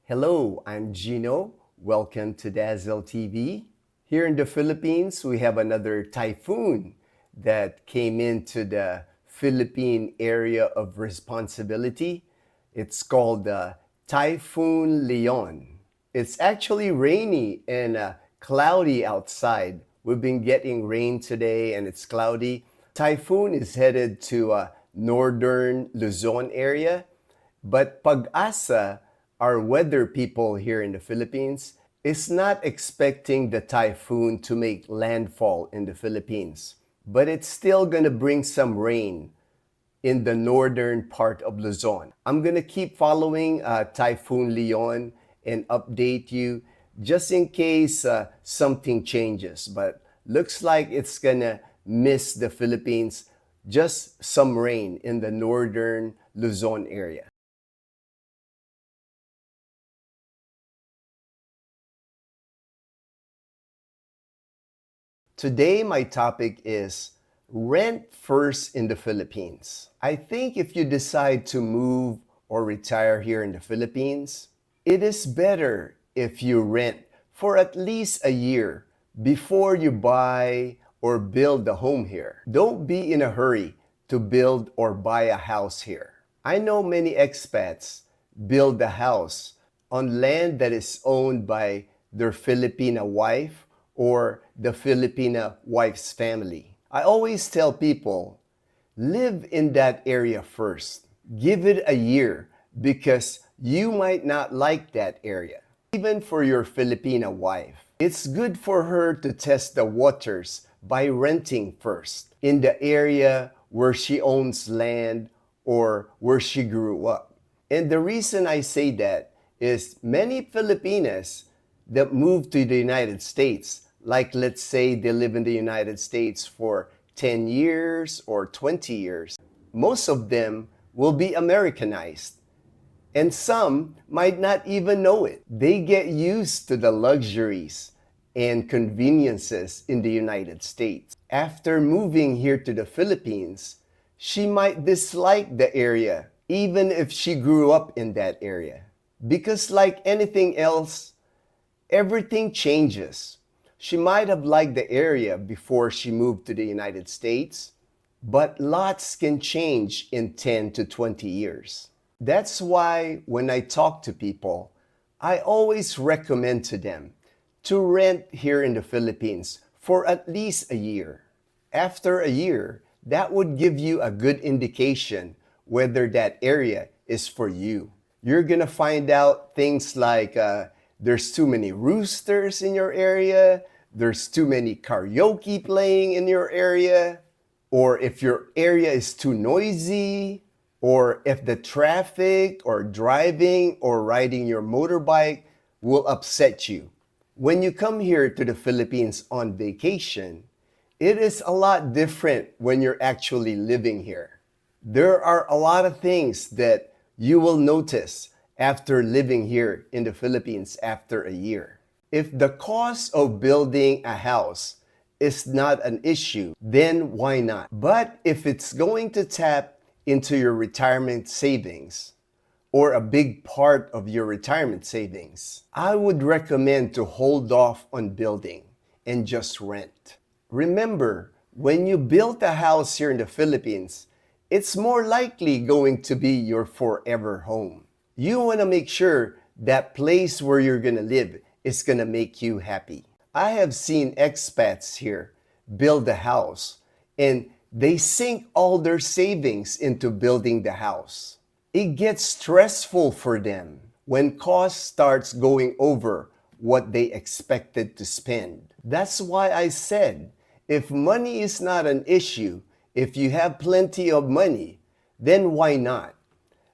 Hello, I'm Gino. Welcome to Dazzle TV. Here in the Philippines, we have another typhoon that came into the Philippine area of responsibility. It's called Typhoon Leon. It's actually rainy and cloudy outside. We've been getting rain today and it's cloudy. Typhoon is headed to northern Luzon area, but Pag-asa, our weather people here in the Philippines, is not expecting the typhoon to make landfall in the Philippines. But it's still gonna bring some rain in the northern part of Luzon. I'm gonna keep following Typhoon Leon and update you just in case something changes. But looks like it's gonna miss the Philippines, just some rain in the northern Luzon area. Today, my topic is rent first in the Philippines. I think if you decide to move or retire here in the Philippines, it is better if you rent for at least a year before you buy or build a home here. Don't be in a hurry to build or buy a house here. I know many expats build a house on land that is owned by their Filipina wife or the Filipina wife's family. I always tell people, live in that area first. Give it a year because you might not like that area. Even for your Filipina wife, it's good for her to test the waters by renting first in the area where she owns land or where she grew up. And the reason I say that is many Filipinas that move to the United States, like let's say they live in the United States for 10 years or 20 years, most of them will be Americanized. And some might not even know it. They get used to the luxuries and conveniences in the United States. After moving here to the Philippines, she might dislike the area, even if she grew up in that area. Because like anything else, everything changes. She might have liked the area before she moved to the United States, but lots can change in 10 to 20 years. That's why when I talk to people, I always recommend to them to rent here in the Philippines for at least a year. After a year, that would give you a good indication whether that area is for you. You're gonna find out things like there's too many roosters in your area, there's too many karaoke playing in your area, or if your area is too noisy, or if the traffic or driving or riding your motorbike will upset you. When you come here to the Philippines on vacation, it is a lot different when you're actually living here. There are a lot of things that you will notice after living here in the Philippines after a year. If the cost of building a house is not an issue, then why not? But if it's going to tap into your retirement savings or a big part of your retirement savings, I would recommend to hold off on building and just rent. Remember, when you build a house here in the Philippines, it's more likely going to be your forever home. You want to make sure that place where you're going to live is going to make you happy. I have seen expats here build a house and they sink all their savings into building the house. It gets stressful for them when cost starts going over what they expected to spend. That's why I said, if money is not an issue, if you have plenty of money, then why not?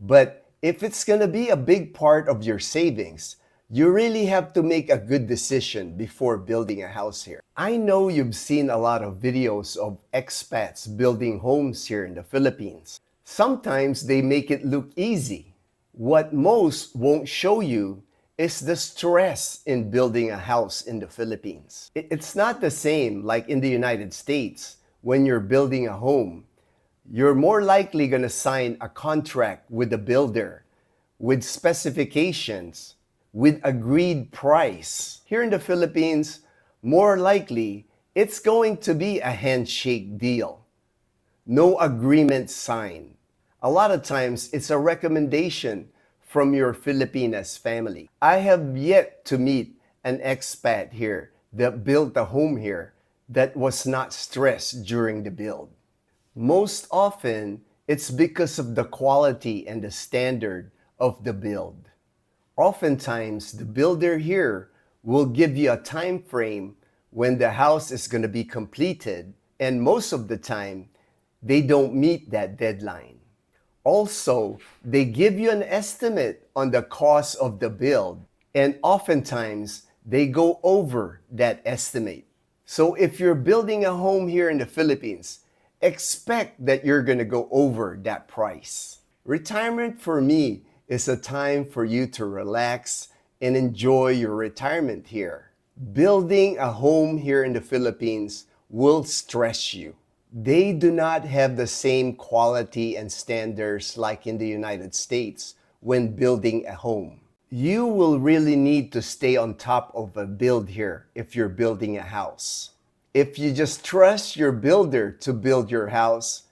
But if it's gonna be a big part of your savings, you really have to make a good decision before building a house here. I know you've seen a lot of videos of expats building homes here in the Philippines. Sometimes they make it look easy. What most won't show you is the stress in building a house in the Philippines. It's not the same like in the United States when you're building a home. You're more likely gonna sign a contract with the builder with specifications, with agreed price. Here in the Philippines, more likely, it's going to be a handshake deal. No agreement signed. A lot of times, it's a recommendation from your Filipinas family. I have yet to meet an expat here that built a home here that was not stressed during the build. Most often, it's because of the quality and the standard of the build. Oftentimes, the builder here will give you a time frame when the house is going to be completed, and most of the time, they don't meet that deadline. Also, they give you an estimate on the cost of the build, and oftentimes, they go over that estimate. So if you're building a home here in the Philippines, expect that you're going to go over that price. Retirement for me is a time for you to relax and enjoy your retirement here. Building a home here in the Philippines will stress you. They do not have the same quality and standards like in the United States when building a home. You will really need to stay on top of a build here if you're building a house. If you just trust your builder to build your house,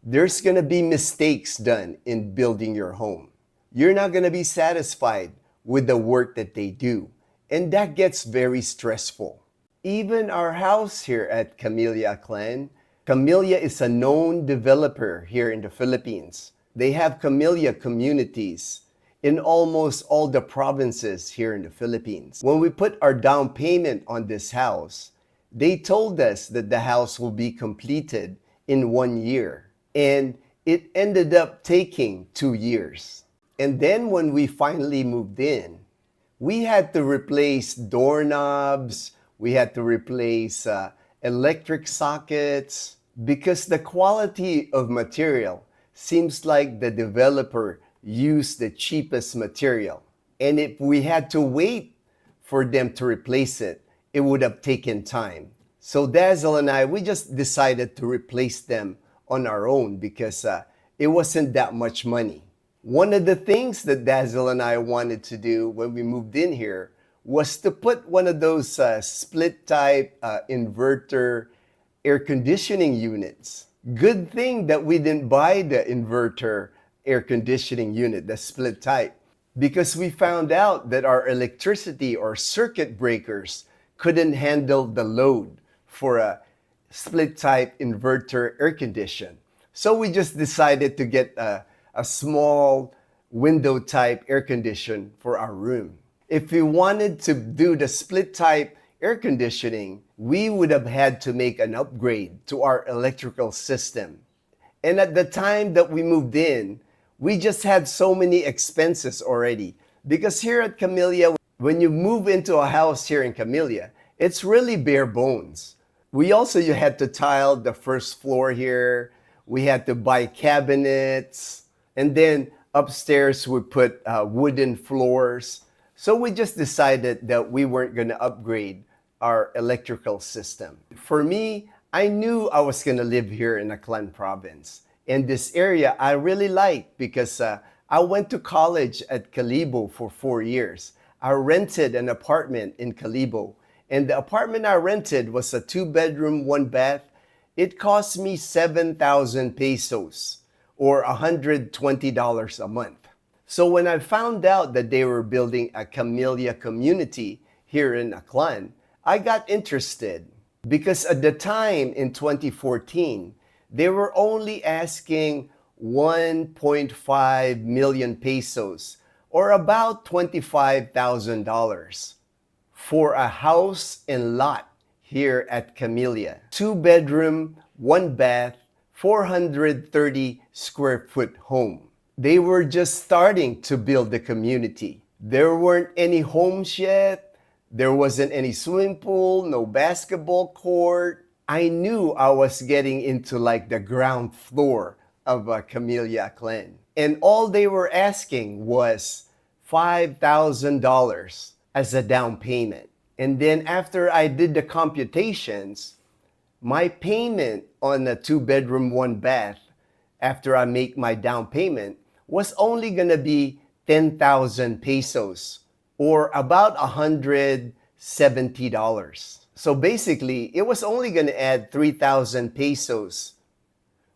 there's going to be mistakes done in building your home. You're not going to be satisfied with the work that they do, and that gets very stressful. Even our house here at Camellia Clan, Camellia is a known developer here in the Philippines. They have Camellia communities in almost all the provinces here in the Philippines. When we put our down payment on this house, they told us that the house will be completed in 1 year, and it ended up taking 2 years. And then when we finally moved in, we had to replace doorknobs, we had to replace electric sockets, because the quality of material seems like the developer used the cheapest material. And if we had to wait for them to replace it, it would have taken time. So Dazzle and I, we just decided to replace them on our own because it wasn't that much money. One of the things that Dazzle and I wanted to do when we moved in here was to put one of those split type inverter air conditioning units. Good thing that we didn't buy the inverter air conditioning unit, the split type, because we found out that our electricity or circuit breakers couldn't handle the load for a split type inverter air condition. So we just decided to get a small window type air condition for our room. If we wanted to do the split type air conditioning, we would have had to make an upgrade to our electrical system. And at the time that we moved in, we just had so many expenses already. Because here at Camellia, when you move into a house here in Camellia, it's really bare bones. We also had to tile the first floor here. We had to buy cabinets. And then upstairs we put wooden floors. So we just decided that we weren't going to upgrade our electrical system. For me, I knew I was going to live here in Aklan province. And this area I really liked because I went to college at Kalibo for 4 years. I rented an apartment in Kalibo. And the apartment I rented was a 2-bedroom, 1-bath. It cost me 7,000 pesos or $120 a month. So when I found out that they were building a Camellia community here in Aklan, I got interested because at the time in 2014, they were only asking 1.5 million pesos or about $25,000 for a house and lot here at Camellia. 2-bedroom, 1-bath, 430 square foot home. They were just starting to build the community. There weren't any homes yet. There wasn't any swimming pool, no basketball court. I knew I was getting into like the ground floor of Camellia Clan. And all they were asking was $5,000 as a down payment. And then after I did the computations, my payment on a 2-bedroom, 1-bath, after I make my down payment, was only gonna be 10,000 pesos or about $170. So basically, it was only going to add 3,000 pesos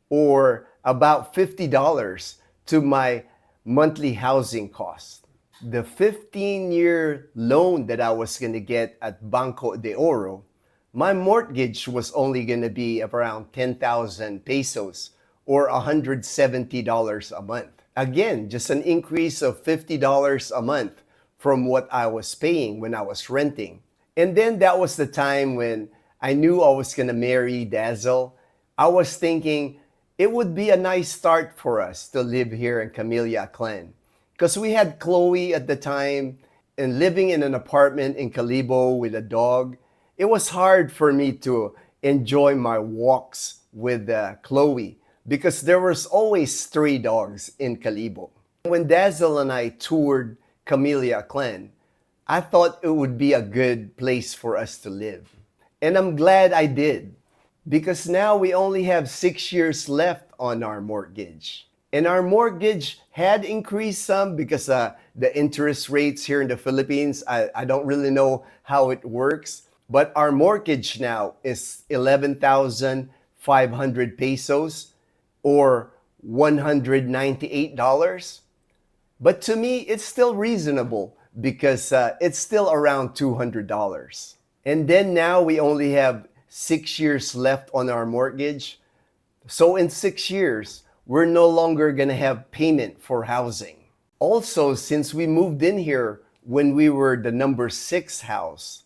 or about $50 to my monthly housing cost. The 15-year loan that I was going to get at Banco de Oro, my mortgage was only going to be around 10,000 pesos or $170 a month. Again, just an increase of $50 a month from what I was paying when I was renting. And then that was the time when I knew I was going to marry Dazzle. I was thinking it would be a nice start for us to live here in Camellia Aklan. Because we had Chloe at the time, and living in an apartment in Kalibo with a dog, it was hard for me to enjoy my walks with Chloe because there was always stray dogs in Kalibo. When Dazzle and I toured Camellia Aklan, I thought it would be a good place for us to live. And I'm glad I did, because now we only have 6 years left on our mortgage. And our mortgage had increased some because the interest rates here in the Philippines, I don't really know how it works. But our mortgage now is 11,500 pesos or $198. But to me, it's still reasonable because it's still around $200. And then now we only have 6 years left on our mortgage. So in 6 years, we're no longer going to have payment for housing. Also, since we moved in here when we were the number 6 house,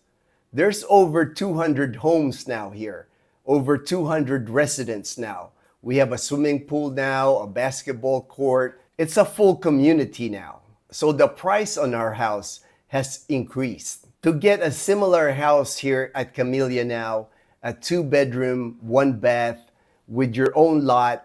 there's over 200 homes now here, over 200 residents now. We have a swimming pool now, a basketball court. It's a full community now. So the price on our house has increased. To get a similar house here at Camellia now, a 2-bedroom, 1-bath with your own lot,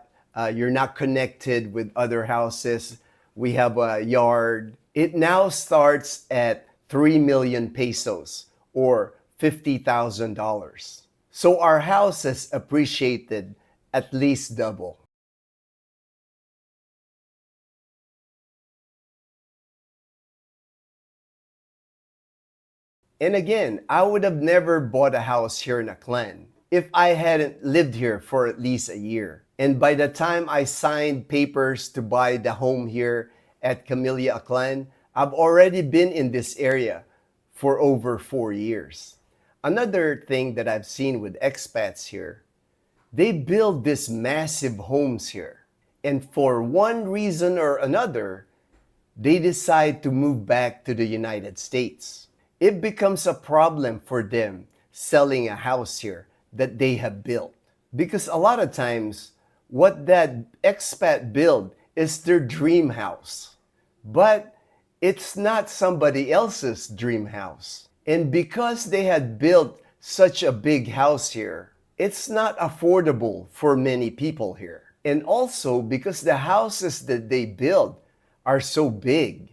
you're not connected with other houses. We have a yard. It now starts at 3 million pesos or $50,000. So our house has appreciated at least double. And again, I would have never bought a house here in Aklan if I hadn't lived here for at least a year. And by the time I signed papers to buy the home here at Camellia Aklan, I've already been in this area for over 4 years. Another thing that I've seen with expats here, they build these massive homes here. And for one reason or another, they decide to move back to the United States. It becomes a problem for them selling a house here that they have built. Because a lot of times, what that expat build is their dream house. But it's not somebody else's dream house. And because they had built such a big house here, it's not affordable for many people here. And also because the houses that they build are so big,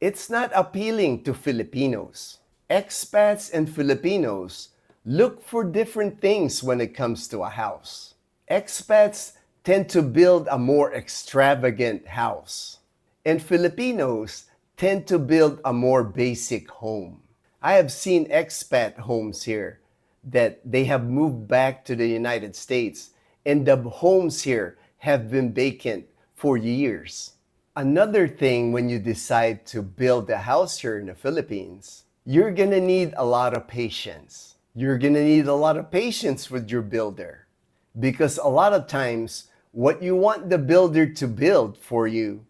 it's not appealing to Filipinos. Expats and Filipinos look for different things when it comes to a house. Expats tend to build a more extravagant house, and Filipinos tend to build a more basic home. I have seen expat homes here that they have moved back to the United States, and the homes here have been vacant for years. Another thing when you decide to build a house here in the Philippines, you're gonna need a lot of patience. You're gonna need a lot of patience with your builder because a lot of times what you want the builder to build for you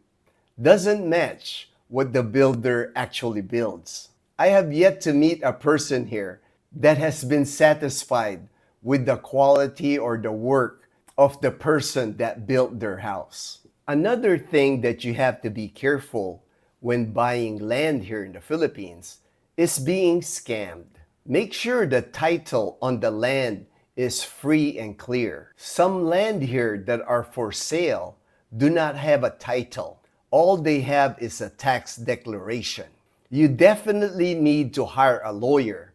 doesn't match what the builder actually builds. I have yet to meet a person here that has been satisfied with the quality or the work of the person that built their house. Another thing that you have to be careful when buying land here in the Philippines is being scammed. Make sure the title on the land is free and clear. Some land here that are for sale do not have a title. All they have is a tax declaration. You definitely need to hire a lawyer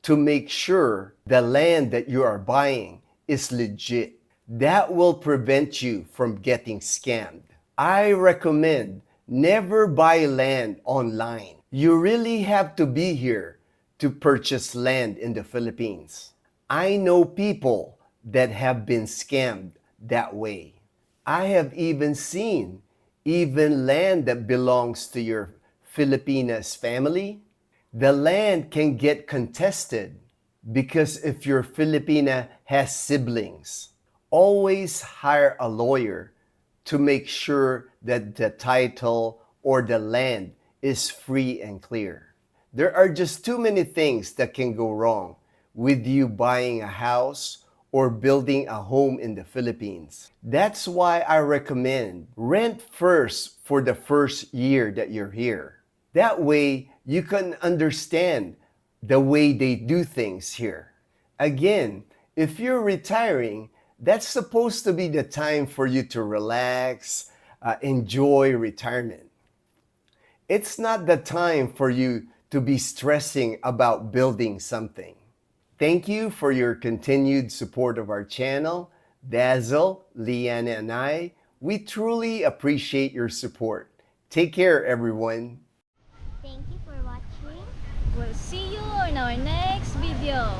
to make sure the land that you are buying is legit. That will prevent you from getting scammed. I recommend never buy land online. You really have to be here to purchase land in the Philippines. I know people that have been scammed that way. I have even seen even land that belongs to your Filipinas family. The land can get contested because if your Filipina has siblings, always hire a lawyer to make sure that the title or the land is free and clear. There are just too many things that can go wrong with you buying a house or building a home in the Philippines. That's why I recommend rent first for the first year that you're here. That way, you can understand the way they do things here. Again, if you're retiring, that's supposed to be the time for you to relax, enjoy retirement. It's not the time for you to be stressing about building something. Thank you for your continued support of our channel. Dazzle, Leanna, and I, we truly appreciate your support. Take care, everyone. Thank you for watching. We'll see you in our next video.